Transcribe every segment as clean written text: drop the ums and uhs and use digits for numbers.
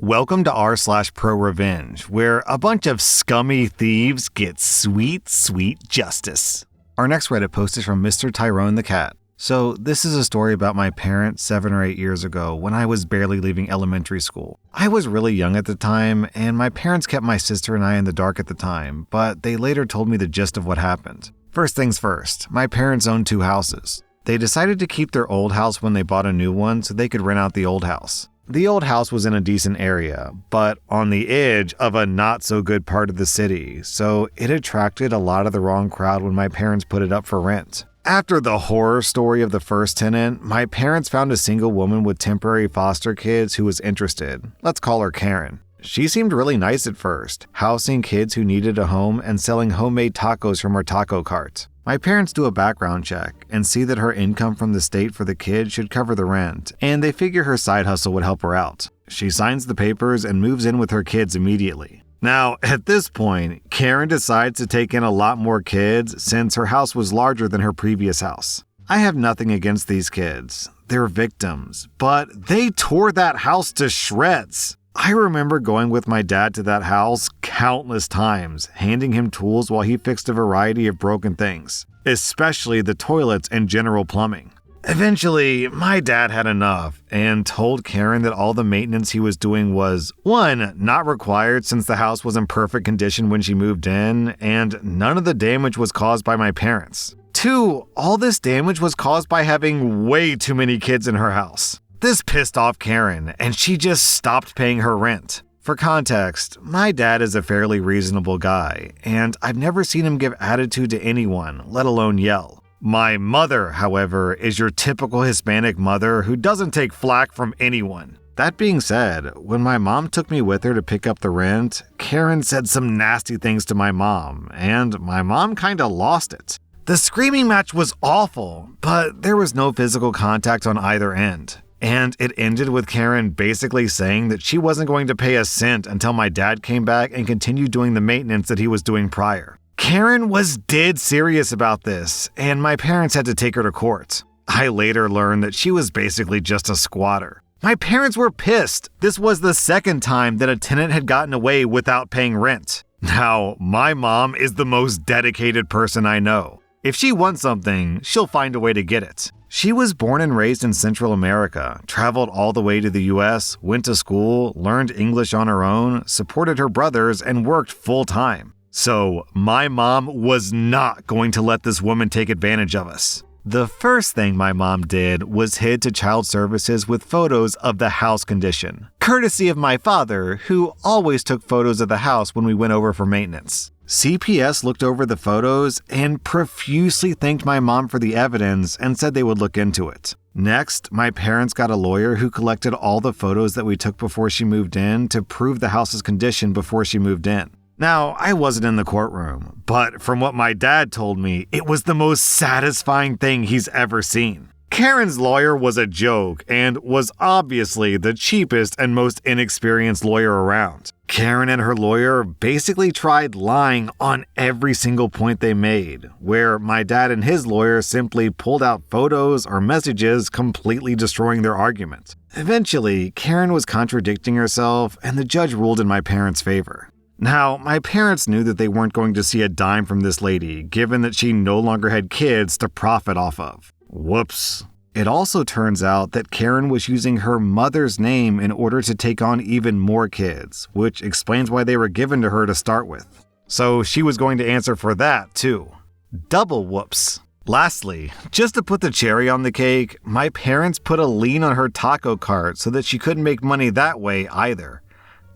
Welcome to rSlash Prorevenge, where a bunch of scummy thieves get sweet, sweet justice. Our next Reddit post is from Mr. Tyrone the Cat. So this is a story about my parents 7 or 8 years ago when I was barely leaving elementary school. I was really young at the time, and my parents kept my sister and I in the dark at the time, but they later told me the gist of what happened. First things first, my parents owned 2 houses. They decided to keep their old house when they bought a new one so they could rent out the old house. The old house was in a decent area, but on the edge of a not-so-good part of the city, so it attracted a lot of the wrong crowd when my parents put it up for rent. After the horror story of the first tenant, my parents found a single woman with temporary foster kids who was interested. Let's call her Karen. She seemed really nice at first, housing kids who needed a home and selling homemade tacos from her taco cart. My parents do a background check and see that her income from the state for the kids should cover the rent, and they figure her side hustle would help her out. She signs the papers and moves in with her kids immediately. Now, at this point, Karen decides to take in a lot more kids since her house was larger than her previous house. I have nothing against these kids. They're victims, but they tore that house to shreds. I remember going with my dad to that house countless times, handing him tools while he fixed a variety of broken things, especially the toilets and general plumbing. Eventually, my dad had enough and told Karen that all the maintenance he was doing was, 1, not required since the house was in perfect condition when she moved in, and none of the damage was caused by my parents. 2, all this damage was caused by having way too many kids in her house. This pissed off Karen, and she just stopped paying her rent. For context, my dad is a fairly reasonable guy, and I've never seen him give attitude to anyone, let alone yell. My mother, however, is your typical Hispanic mother who doesn't take flack from anyone. That being said, when my mom took me with her to pick up the rent, Karen said some nasty things to my mom, and my mom kinda lost it. The screaming match was awful, but there was no physical contact on either end. And it ended with Karen basically saying that she wasn't going to pay a cent until my dad came back and continued doing the maintenance that he was doing prior. Karen was dead serious about this, and my parents had to take her to court. I later learned that she was basically just a squatter. My parents were pissed. This was the second time that a tenant had gotten away without paying rent. Now, my mom is the most dedicated person I know. If she wants something, she'll find a way to get it. She was born and raised in Central America, traveled all the way to the US, went to school, learned English on her own, supported her brothers, and worked full-time. So, my mom was not going to let this woman take advantage of us. The first thing my mom did was head to child services with photos of the house condition, courtesy of my father, who always took photos of the house when we went over for maintenance. CPS looked over the photos and profusely thanked my mom for the evidence and said they would look into it. Next, my parents got a lawyer who collected all the photos that we took before she moved in to prove the house's condition before she moved in. Now, I wasn't in the courtroom, but from what my dad told me, it was the most satisfying thing he's ever seen. Karen's lawyer was a joke and was obviously the cheapest and most inexperienced lawyer around. Karen and her lawyer basically tried lying on every single point they made, where my dad and his lawyer simply pulled out photos or messages, completely destroying their argument. Eventually, Karen was contradicting herself, and the judge ruled in my parents' favor. Now, my parents knew that they weren't going to see a dime from this lady, given that she no longer had kids to profit off of. Whoops. It also turns out that Karen was using her mother's name in order to take on even more kids, which explains why they were given to her to start with. So she was going to answer for that, too. Double whoops. Lastly, just to put the cherry on the cake, my parents put a lien on her taco cart so that she couldn't make money that way either.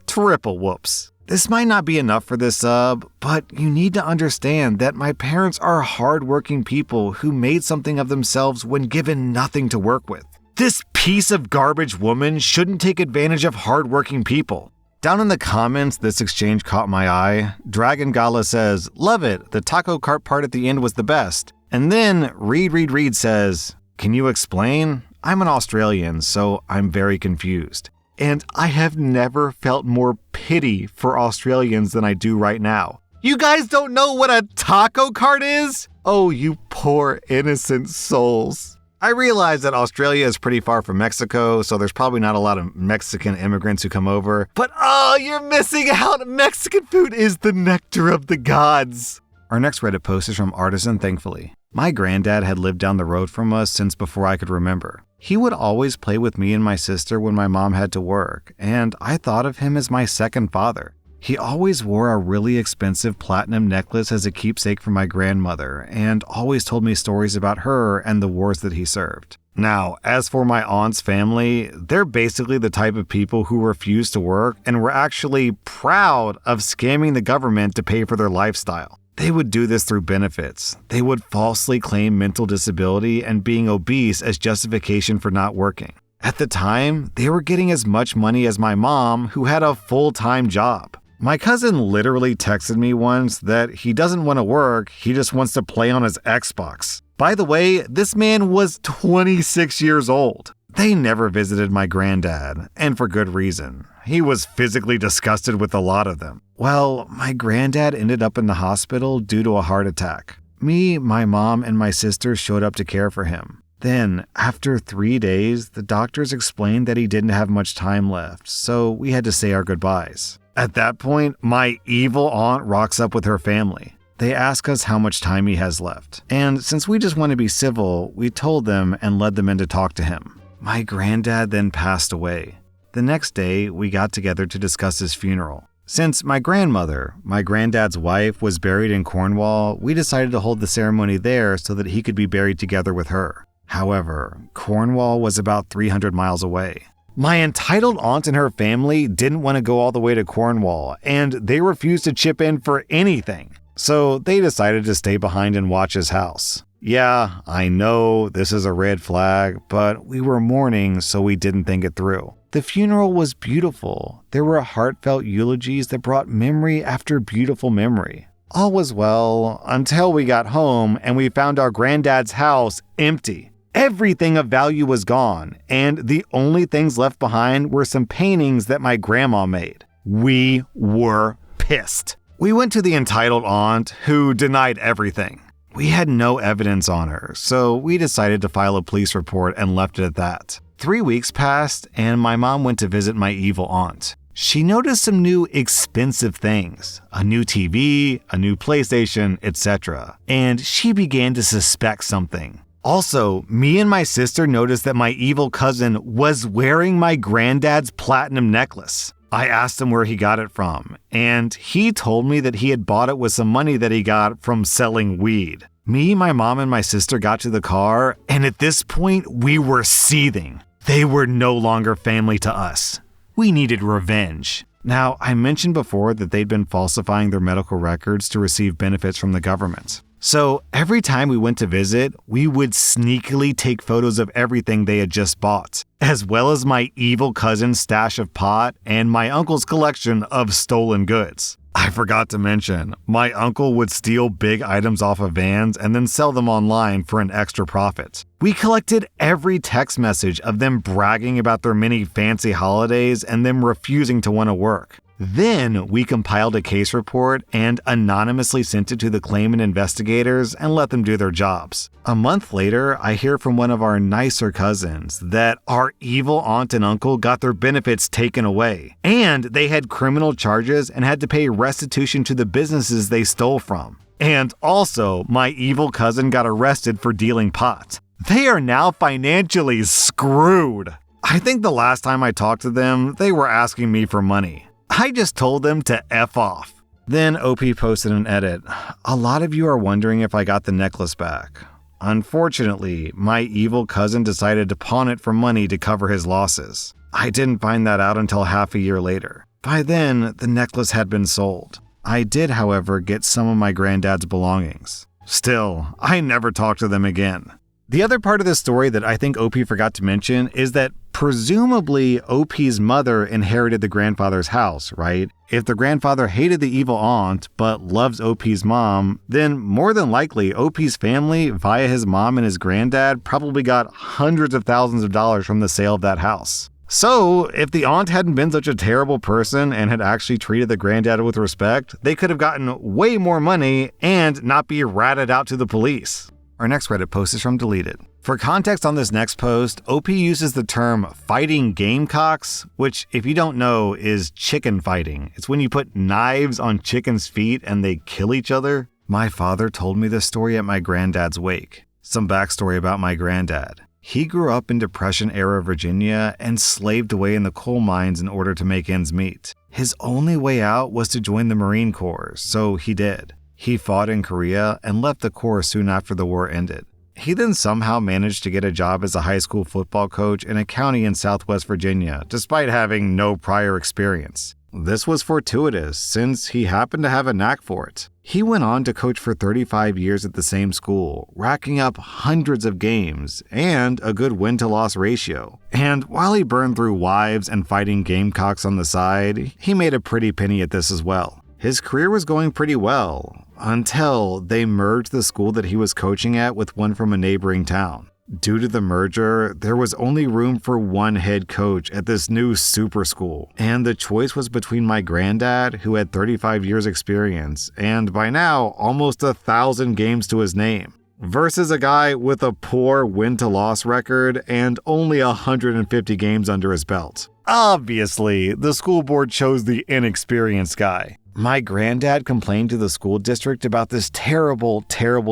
Triple whoops. This might not be enough for this sub, but you need to understand that my parents are hardworking people who made something of themselves when given nothing to work with. This piece of garbage woman shouldn't take advantage of hardworking people. Down in the comments, this exchange caught my eye. Dragon Gala says, "Love it, the taco cart part at the end was the best." And then Reed says, "Can you explain? I'm an Australian, so I'm very confused. And I have never felt more pity for Australians than I do right now. You guys don't know what a taco cart is? Oh, you poor innocent souls." I realize that Australia is pretty far from Mexico, so there's probably not a lot of Mexican immigrants who come over. But oh, you're missing out! Mexican food is the nectar of the gods! Our next Reddit post is from Artisan Thankfully. My granddad had lived down the road from us since before I could remember. He would always play with me and my sister when my mom had to work, and I thought of him as my second father. He always wore a really expensive platinum necklace as a keepsake for my grandmother, and always told me stories about her and the wars that he served. Now, as for my aunt's family, they're basically the type of people who refuse to work and were actually proud of scamming the government to pay for their lifestyle. They would do this through benefits. They would falsely claim mental disability and being obese as justification for not working. At the time, they were getting as much money as my mom, who had a full-time job. My cousin literally texted me once that he doesn't want to work, he just wants to play on his Xbox. By the way, this man was 26 years old. They never visited my granddad, and for good reason. He was physically disgusted with a lot of them. Well, my granddad ended up in the hospital due to a heart attack. Me, my mom, and my sister showed up to care for him. Then, after 3 days, the doctors explained that he didn't have much time left, so we had to say our goodbyes. At that point, my evil aunt rocks up with her family. They ask us how much time he has left, and since we just want to be civil, we told them and led them in to talk to him. My granddad then passed away. The next day, we got together to discuss his funeral. Since my grandmother, my granddad's wife, was buried in Cornwall, we decided to hold the ceremony there so that he could be buried together with her. However, Cornwall was about 300 miles away. My entitled aunt and her family didn't want to go all the way to Cornwall, and they refused to chip in for anything. So they decided to stay behind and watch his house. Yeah, I know this is a red flag, but we were mourning, so we didn't think it through. The funeral was beautiful. There were heartfelt eulogies that brought memory after beautiful memory. All was well until we got home and we found our granddad's house empty. Everything of value was gone, and the only things left behind were some paintings that my grandma made. We were pissed. We went to the entitled aunt, who denied everything. We had no evidence on her, so we decided to file a police report and left it at that. 3 weeks passed, and my mom went to visit my evil aunt. She noticed some new expensive things, a new TV, a new PlayStation, etc., and she began to suspect something. Also, me and my sister noticed that my evil cousin was wearing my granddad's platinum necklace. I asked him where he got it from, and he told me that he had bought it with some money that he got from selling weed. Me, my mom, and my sister got to the car, and at this point, we were seething. They were no longer family to us. We needed revenge. Now, I mentioned before that they'd been falsifying their medical records to receive benefits from the government. So every time we went to visit, we would sneakily take photos of everything they had just bought, as well as my evil cousin's stash of pot and my uncle's collection of stolen goods. I forgot to mention, my uncle would steal big items off of vans and then sell them online for an extra profit. We collected every text message of them bragging about their many fancy holidays and them refusing to want to work. Then we compiled a case report and anonymously sent it to the claimant investigators and let them do their jobs. A month later, I hear from one of our nicer cousins that our evil aunt and uncle got their benefits taken away, and they had criminal charges and had to pay restitution to the businesses they stole from. And also, my evil cousin got arrested for dealing pot. They are now financially screwed. I think the last time I talked to them, they were asking me for money. I just told them to F off. Then OP posted an edit. A lot of you are wondering if I got the necklace back. Unfortunately, my evil cousin decided to pawn it for money to cover his losses. I didn't find that out until half a year later. By then, the necklace had been sold. I did, however, get some of my granddad's belongings. Still, I never talked to them again. The other part of this story that I think OP forgot to mention is that presumably OP's mother inherited the grandfather's house, right? If the grandfather hated the evil aunt but loves OP's mom, then more than likely OP's family, via his mom and his granddad, probably got hundreds of thousands of dollars from the sale of that house. So, if the aunt hadn't been such a terrible person and had actually treated the granddad with respect, they could have gotten way more money and not be ratted out to the police. Our next Reddit post is from Deleted. For context on this next post, OP uses the term fighting gamecocks, which, if you don't know, is chicken fighting. It's when you put knives on chickens' feet and they kill each other. My father told me this story at my granddad's wake. Some backstory about my granddad. He grew up in Depression-era Virginia and slaved away in the coal mines in order to make ends meet. His only way out was to join the Marine Corps, so he did. He fought in Korea and left the Corps soon after the war ended. He then somehow managed to get a job as a high school football coach in a county in Southwest Virginia, despite having no prior experience. This was fortuitous, since he happened to have a knack for it. He went on to coach for 35 years at the same school, racking up hundreds of games and a good win-to-loss ratio. And while he burned through wives and fighting gamecocks on the side, he made a pretty penny at this as well. His career was going pretty well, until they merged the school that he was coaching at with one from a neighboring town. Due to the merger, there was only room for one head coach at this new super school, and the choice was between my granddad, who had 35 years experience, and by now, almost 1,000 games to his name, versus a guy with a poor win-to-loss record and only 150 games under his belt. Obviously, the school board chose the inexperienced guy. My granddad complained to the school district about this terrible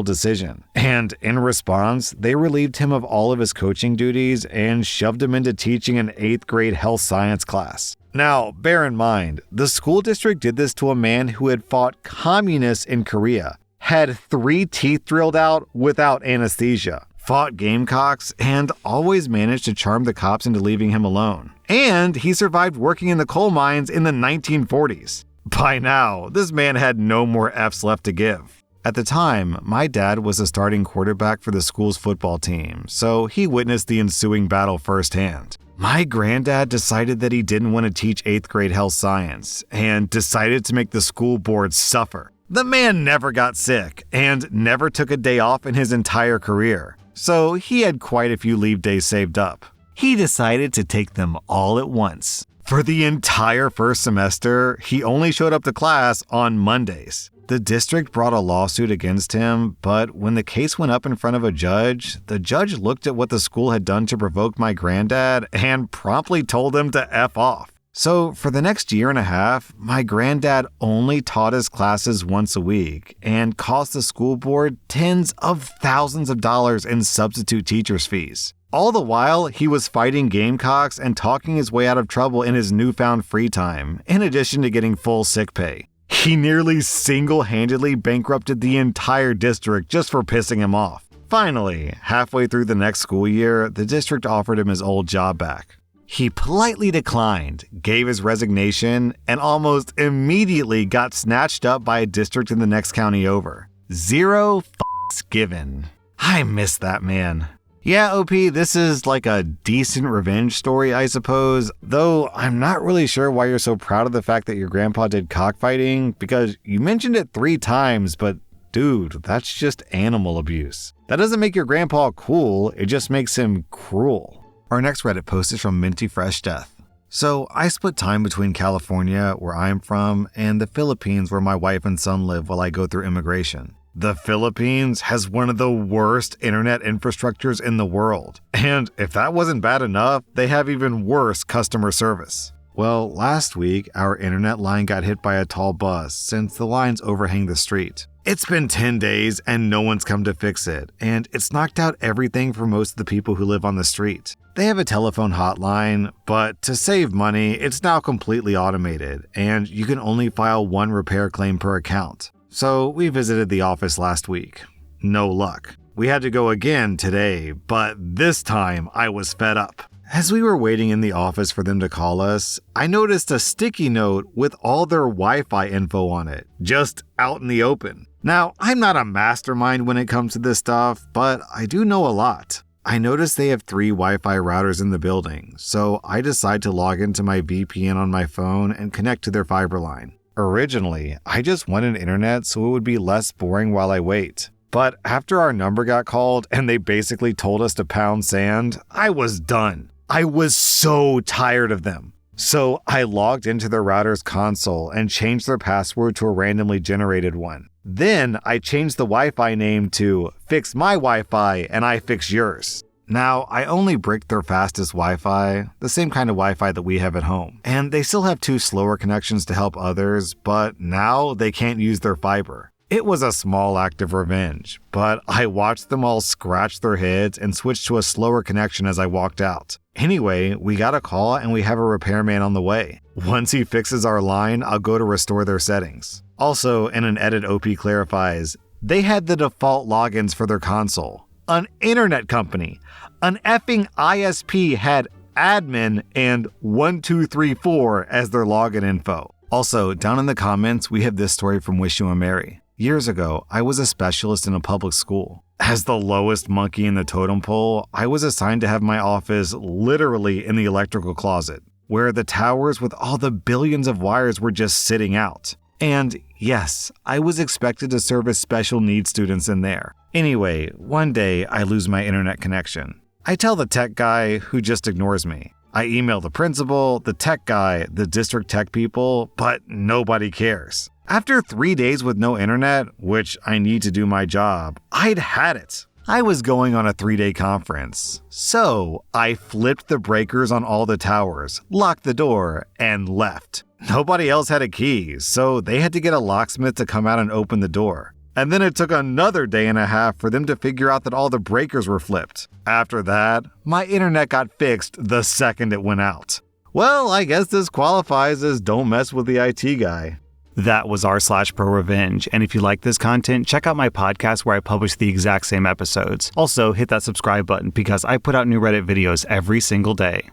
decision, and in response, they relieved him of all of his coaching duties and shoved him into teaching an 8th grade health science class. Now, bear in mind, the school district did this to a man who had fought communists in Korea, had 3 teeth drilled out without anesthesia, fought gamecocks, and always managed to charm the cops into leaving him alone. And he survived working in the coal mines in the 1940s. By now, this man had no more F's left to give. At the time, my dad was a starting quarterback for the school's football team, so he witnessed the ensuing battle firsthand. My granddad decided that he didn't want to teach 8th grade health science, and decided to make the school board suffer. The man never got sick, and never took a day off in his entire career, so he had quite a few leave days saved up. He decided to take them all at once. For the entire first semester, he only showed up to class on Mondays. The district brought a lawsuit against him, but when the case went up in front of a judge, the judge looked at what the school had done to provoke my granddad and promptly told him to F off. So for the next year and a half, my granddad only taught his classes once a week and cost the school board tens of thousands of dollars in substitute teachers' fees. All the while, he was fighting gamecocks and talking his way out of trouble in his newfound free time, in addition to getting full sick pay. He nearly single-handedly bankrupted the entire district just for pissing him off. Finally, halfway through the next school year, the district offered him his old job back. He politely declined, gave his resignation, and almost immediately got snatched up by a district in the next county over. Zero f***s given. I miss that man. Yeah, OP, this is like a decent revenge story, I suppose, though I'm not really sure why you're so proud of the fact that your grandpa did cockfighting, because you mentioned it 3 times, but dude, that's just animal abuse. That doesn't make your grandpa cool, it just makes him cruel. Our next Reddit post is from Minty Fresh Death. So, I split time between California, where I'm from, and the Philippines, where my wife and son live while I go through immigration. The Philippines has one of the worst internet infrastructures in the world. And if that wasn't bad enough, they have even worse customer service. Well, last week, our internet line got hit by a tall bus since the lines overhang the street. It's been 10 days and no one's come to fix it, and it's knocked out everything for most of the people who live on the street. They have a telephone hotline, but to save money, it's now completely automated, and you can only file 1 repair claim per account. So we visited the office last week. No luck. We had to go again today, but this time I was fed up. As we were waiting in the office for them to call us, I noticed a sticky note with all their Wi-Fi info on it, just out in the open. Now, I'm not a mastermind when it comes to this stuff, but I do know a lot. I noticed they have 3 Wi-Fi routers in the building, so I decide to log into my VPN on my phone and connect to their fiber line. Originally, I just wanted internet so it would be less boring while I wait. But after our number got called and they basically told us to pound sand, I was done. I was so tired of them. So I logged into their router's console and changed their password to a randomly generated one. Then I changed the Wi-Fi name to Fix My Wi-Fi and I Fix Yours. Now, I only bricked their fastest Wi-Fi, the same kind of Wi-Fi that we have at home. And they still have 2 slower connections to help others, but now they can't use their fiber. It was a small act of revenge, but I watched them all scratch their heads and switch to a slower connection as I walked out. Anyway, we got a call and we have a repairman on the way. Once he fixes our line, I'll go to restore their settings. Also, in an edit, OP clarifies, they had the default logins for their console. An internet company, an effing ISP had admin and 1234 as their login info. Also, down in the comments, we have this story from Wish You a Merry. Years ago, I was a specialist in a public school. As the lowest monkey in the totem pole, I was assigned to have my office literally in the electrical closet, where the towers with all the billions of wires were just sitting out. And yes, I was expected to service special needs students in there. Anyway, one day I lose my internet connection. I tell the tech guy, who just ignores me. I email the principal, the tech guy, the district tech people, but nobody cares. After 3 days with no internet, which I need to do my job, I'd had it. I was going on a 3-day conference. So I flipped the breakers on all the towers, locked the door, and left. Nobody else had a key, so they had to get a locksmith to come out and open the door. And then it took another day and a half for them to figure out that all the breakers were flipped. After that, my internet got fixed the second it went out. Well, I guess this qualifies as don't mess with the IT guy. That was r/Prorevenge, and if you like this content, check out my podcast where I publish the exact same episodes. Also, hit that subscribe button because I put out new Reddit videos every single day.